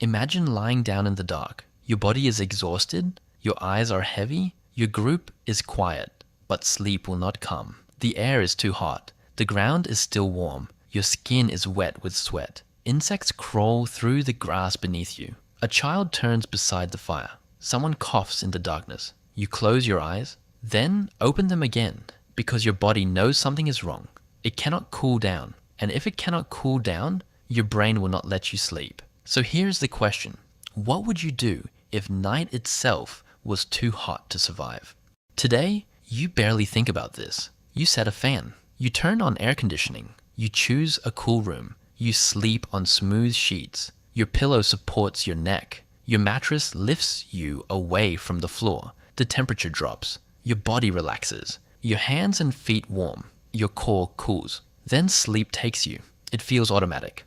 Imagine lying down in the dark. Your body is exhausted, your eyes are heavy, your group is quiet, but sleep will not come. The air is too hot. The ground is still warm. Your skin is wet with sweat. Insects crawl through the grass beneath you. A child turns beside the fire. Someone coughs in the darkness. You close your eyes, then open them again because your body knows something is wrong. It cannot cool down, and if it cannot cool down, your brain will not let you sleep. So here's the question. What would you do if night itself was too hot to survive? Today, you barely think about this. You set a fan. You turn on air conditioning. You choose a cool room. You sleep on smooth sheets. Your pillow supports your neck. Your mattress lifts you away from the floor. The temperature drops. Your body relaxes. Your hands and feet warm. Your core cools. Then sleep takes you. It feels automatic.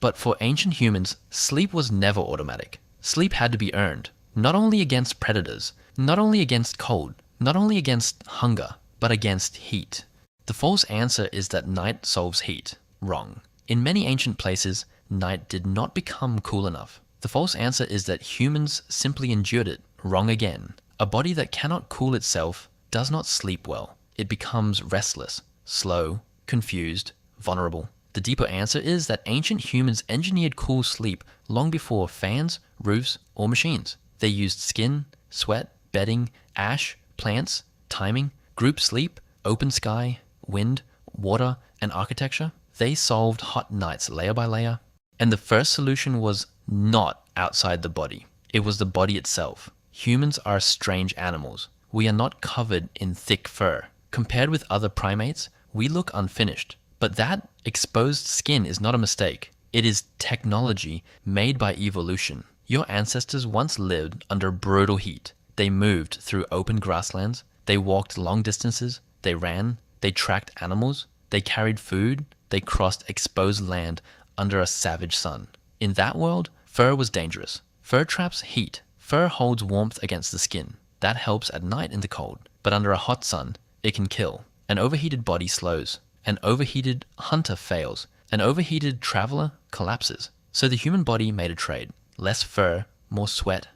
But for ancient humans, sleep was never automatic. Sleep had to be earned, not only against predators, not only against cold, not only against hunger, but against heat. The false answer is that night solves heat. Wrong. In many ancient places, night did not become cool enough. The false answer is that humans simply endured it. Wrong again. A body that cannot cool itself does not sleep well. It becomes restless, slow, confused, vulnerable. The deeper answer is that ancient humans engineered cool sleep long before fans, roofs, or machines. They used skin, sweat, bedding, ash, plants, timing, group sleep, open sky, wind, water, and architecture. They solved hot nights layer by layer. And the first solution was not outside the body. It was the body itself. Humans are strange animals. We are not covered in thick fur. Compared with other primates, we look unfinished. But that exposed skin is not a mistake. It is technology made by evolution. Your ancestors once lived under brutal heat. They moved through open grasslands. They walked long distances. They ran. They tracked animals. They carried food. They crossed exposed land under a savage sun. In that world, fur was dangerous. Fur traps heat. Fur holds warmth against the skin. That helps at night in the cold. But under a hot sun, it can kill. An overheated body slows. An overheated hunter fails. An overheated traveler collapses. So the human body made a trade. Less fur, more sweat.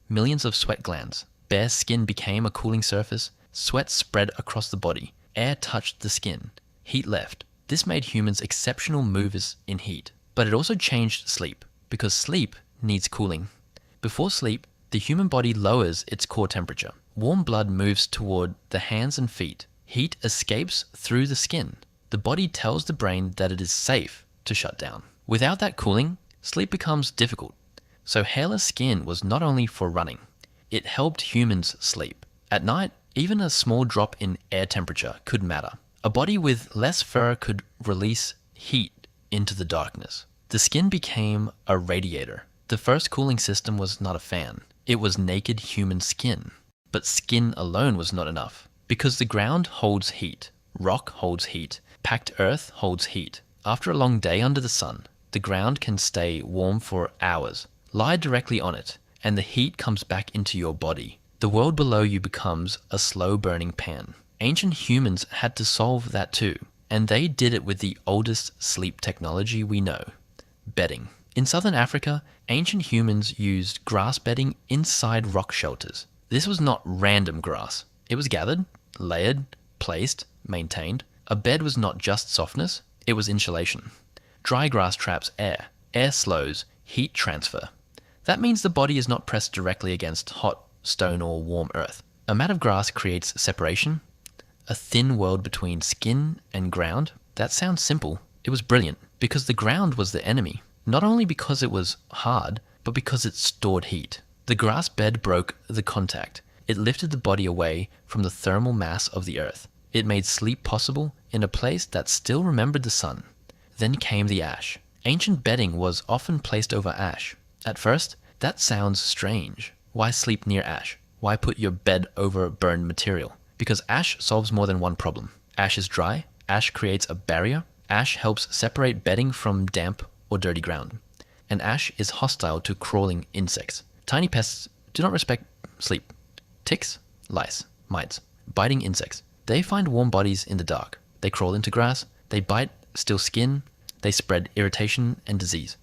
Millions of sweat glands. Bare skin became a cooling surface. Sweat spread across the body. Air touched the skin. Heat left. This made humans exceptional movers in heat. But it also changed sleep, because sleep needs cooling. Before sleep, the human body lowers its core temperature. Warm blood moves toward the hands and feet. Heat escapes through the skin. The body tells the brain that it is safe to shut down. Without that cooling, sleep becomes difficult. So hairless skin was not only for running, it helped humans sleep. At night, even a small drop in air temperature could matter. A body with less fur could release heat into the darkness. The skin became a radiator. The first cooling system was not a fan. It was naked human skin. But skin alone was not enough, because the ground holds heat. Rock holds heat. Packed earth holds heat. After a long day under the sun, the ground can stay warm for hours. Lie directly on it, and the heat comes back into your body. The world below you becomes a slow-burning pan. Ancient humans had to solve that too, and they did it with the oldest sleep technology we know, bedding. In southern Africa, ancient humans used grass bedding inside rock shelters. This was not random grass. It was gathered, layered, placed, maintained. A bed was not just softness, it was insulation. Dry grass traps air. Air slows heat transfer. That means the body is not pressed directly against hot stone or warm earth. A mat of grass creates separation, a thin world between skin and ground. That sounds simple. It was brilliant, because the ground was the enemy. Not only because it was hard, but because it stored heat. The grass bed broke the contact. It lifted the body away from the thermal mass of the earth. It made sleep possible in a place that still remembered the sun. Then came the ash. Ancient bedding was often placed over ash. At first, that sounds strange. Why sleep near ash? Why put your bed over burned material? Because ash solves more than one problem. Ash is dry. Ash creates a barrier. Ash helps separate bedding from damp or dirty ground. And ash is hostile to crawling insects. Tiny pests do not respect sleep. Ticks, lice, mites, biting insects. They find warm bodies in the dark. They crawl into grass. They bite, steal skin. They spread irritation and disease.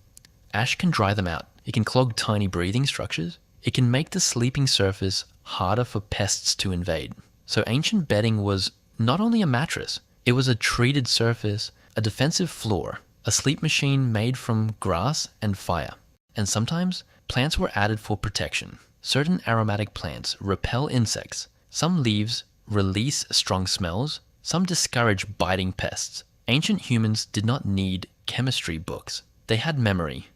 Ash can dry them out. It can clog tiny breathing structures. It can make the sleeping surface harder for pests to invade. So ancient bedding was not only a mattress, it was a treated surface, a defensive floor, a sleep machine made from grass and fire. And sometimes, plants were added for protection. Certain aromatic plants repel insects. Some leaves release strong smells. Some discourage biting pests. Ancient humans did not need chemistry books. They had memory.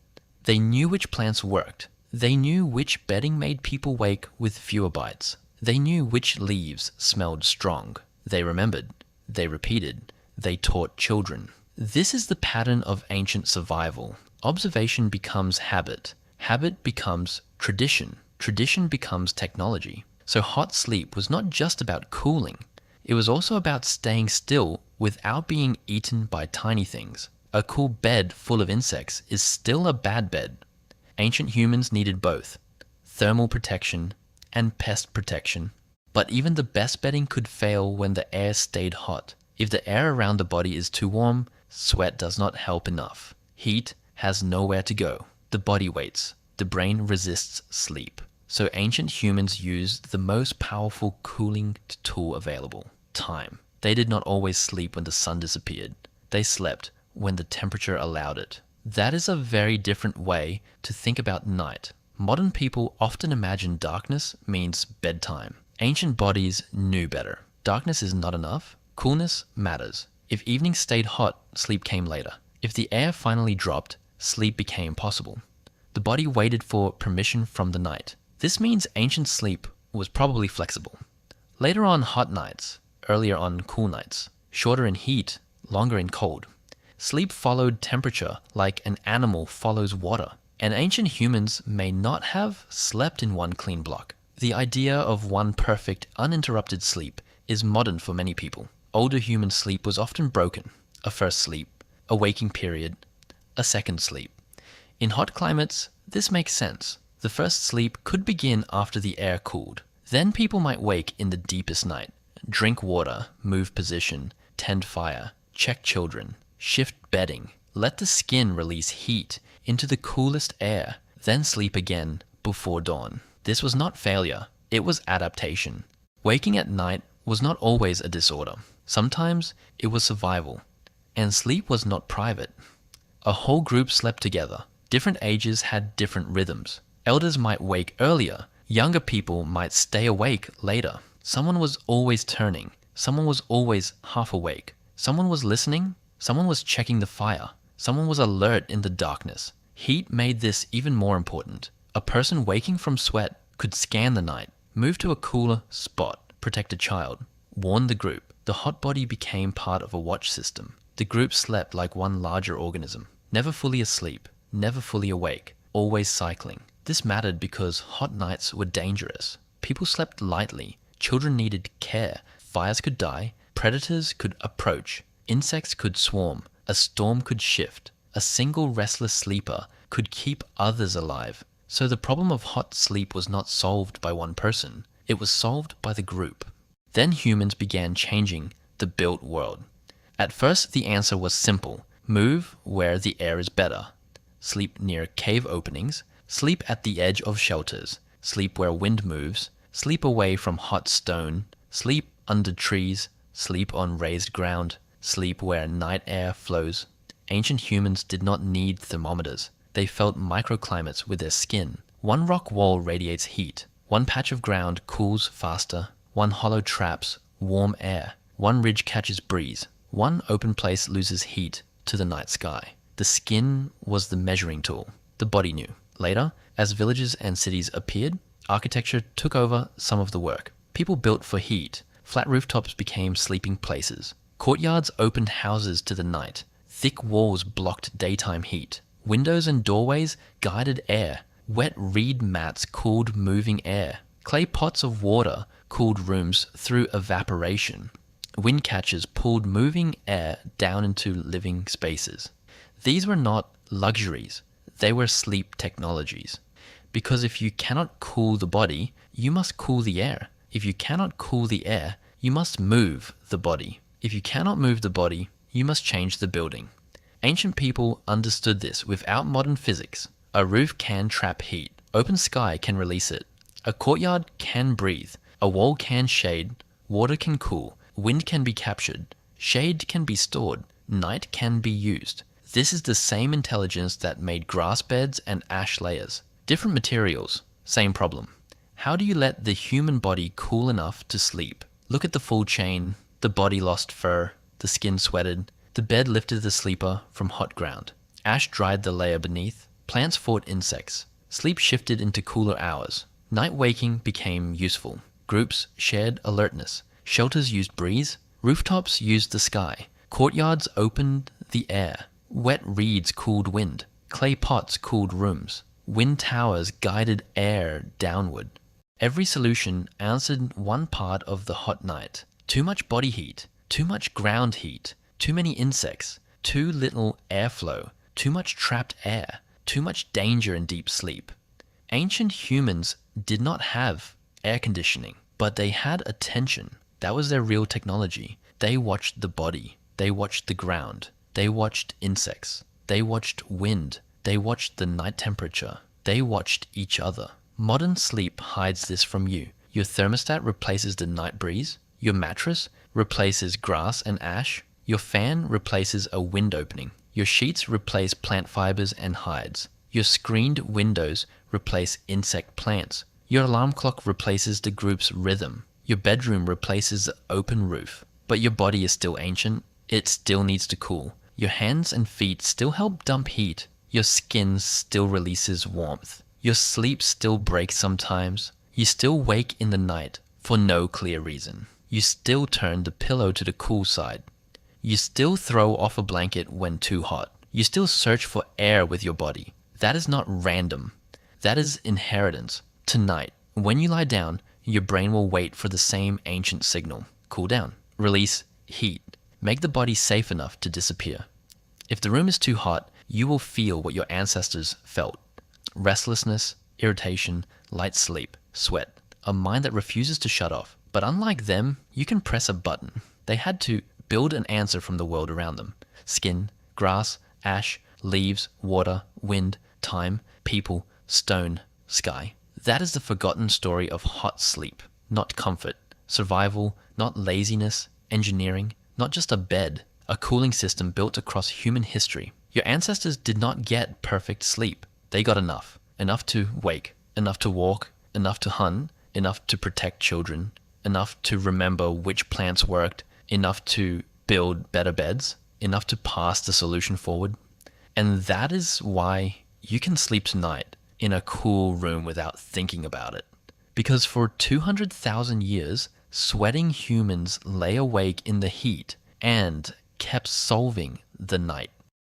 They knew which plants worked. They knew which bedding made people wake with fewer bites. They knew which leaves smelled strong. They remembered. They repeated. They taught children. This is the pattern of ancient survival. Observation becomes habit. Habit becomes tradition. Tradition becomes technology. So hot sleep was not just about cooling. It was also about staying still without being eaten by tiny things. A cool bed full of insects is still a bad bed. Ancient humans needed both, thermal protection and pest protection. But even the best bedding could fail when the air stayed hot. If the air around the body is too warm, sweat does not help enough. Heat has nowhere to go. The body waits. The brain resists sleep. So ancient humans used the most powerful cooling tool available, time. They did not always sleep when the sun disappeared. They slept when the temperature allowed it. That is a very different way to think about night. Modern people often imagine darkness means bedtime. Ancient bodies knew better. Darkness is not enough. Coolness matters. If evening stayed hot, sleep came later. If the air finally dropped, sleep became possible. The body waited for permission from the night. This means ancient sleep was probably flexible. Later on hot nights, earlier on cool nights, shorter in heat, longer in cold. Sleep followed temperature like an animal follows water. And ancient humans may not have slept in one clean block. The idea of one perfect, uninterrupted sleep is modern for many people. Older human sleep was often broken. A first sleep, a waking period, a second sleep. In hot climates, this makes sense. The first sleep could begin after the air cooled. Then people might wake in the deepest night, drink water, move position, tend fire, check children, shift bedding, let the skin release heat into the coolest air, then sleep again before dawn. This was not failure, it was adaptation. Waking at night was not always a disorder. Sometimes it was survival. And sleep was not private. A whole group slept together. Different ages had different rhythms. Elders might wake earlier. Younger people might stay awake later. Someone was always turning. Someone was always half awake. Someone was listening. Someone was checking the fire. Someone was alert in the darkness. Heat made this even more important. A person waking from sweat could scan the night, move to a cooler spot, protect a child, warn the group. The hot body became part of a watch system. The group slept like one larger organism, never fully asleep, never fully awake, always cycling. This mattered because hot nights were dangerous. People slept lightly. Children needed care. Fires could die. Predators could approach. Insects could swarm. A storm could shift. A single restless sleeper could keep others alive. So the problem of hot sleep was not solved by one person. It was solved by the group. Then humans began changing the built world. At first, the answer was simple. Move where the air is better. Sleep near cave openings. Sleep at the edge of shelters. Sleep where wind moves. Sleep away from hot stone. Sleep under trees. Sleep on raised ground. Sleep where night air flows. Ancient humans did not need thermometers. They felt microclimates with their skin. One rock wall radiates heat. One patch of ground cools faster. One hollow traps warm air. One ridge catches breeze. One open place loses heat to the night sky. The skin was the measuring tool. The body knew. Later, as villages and cities appeared, architecture took over some of the work. People built for heat. Flat rooftops became sleeping places. Courtyards opened houses to the night. Thick walls blocked daytime heat. Windows and doorways guided air. Wet reed mats cooled moving air. Clay pots of water cooled rooms through evaporation. Wind catchers pulled moving air down into living spaces. These were not luxuries. They were sleep technologies. Because if you cannot cool the body, you must cool the air. If you cannot cool the air, you must move the body. If you cannot move the body, you must change the building. Ancient people understood this without modern physics. A roof can trap heat. Open sky can release it. A courtyard can breathe. A wall can shade. Water can cool. Wind can be captured. Shade can be stored. Night can be used. This is the same intelligence that made grass beds and ash layers. Different materials, same problem. How do you let the human body cool enough to sleep? Look at the full chain. The body lost fur. The skin sweated. The bed lifted the sleeper from hot ground. Ash dried the layer beneath. Plants fought insects. Sleep shifted into cooler hours. Night waking became useful. Groups shared alertness. Shelters used breeze. Rooftops used the sky. Courtyards opened the air. Wet reeds cooled wind. Clay pots cooled rooms. Wind towers guided air downward. Every solution answered one part of the hot night. Too much body heat. Too much ground heat. Too many insects. Too little airflow. Too much trapped air. Too much danger in deep sleep. Ancient humans did not have air conditioning, but they had attention. That was their real technology. They watched the body. They watched the ground. They watched insects. They watched wind. They watched the night temperature. They watched each other. Modern sleep hides this from you. Your thermostat replaces the night breeze. Your mattress replaces grass and ash. Your fan replaces a wind opening. Your sheets replace plant fibers and hides. Your screened windows replace insect plants. Your alarm clock replaces the group's rhythm. Your bedroom replaces the open roof. But your body is still ancient. It still needs to cool. Your hands and feet still help dump heat. Your skin still releases warmth. Your sleep still breaks sometimes. You still wake in the night for no clear reason. You still turn the pillow to the cool side. You still throw off a blanket when too hot. You still search for air with your body. That is not random. That is inheritance. Tonight, when you lie down, your brain will wait for the same ancient signal. Cool down. Release heat. Make the body safe enough to disappear. If the room is too hot, you will feel what your ancestors felt. Restlessness, irritation, light sleep, sweat. A mind that refuses to shut off. But unlike them, you can press a button. They had to build an answer from the world around them. Skin, grass, ash, leaves, water, wind, time, people, stone, sky. That is the forgotten story of hot sleep, not comfort, survival, not laziness, engineering, not just a bed, a cooling system built across human history. Your ancestors did not get perfect sleep. They got enough. Enough to wake, enough to walk, enough to hunt, enough to protect children, enough to remember which plants worked, enough to build better beds, enough to pass the solution forward. And that is why you can sleep tonight in a cool room without thinking about it. Because for 200,000 years, sweating humans lay awake in the heat and kept solving the night.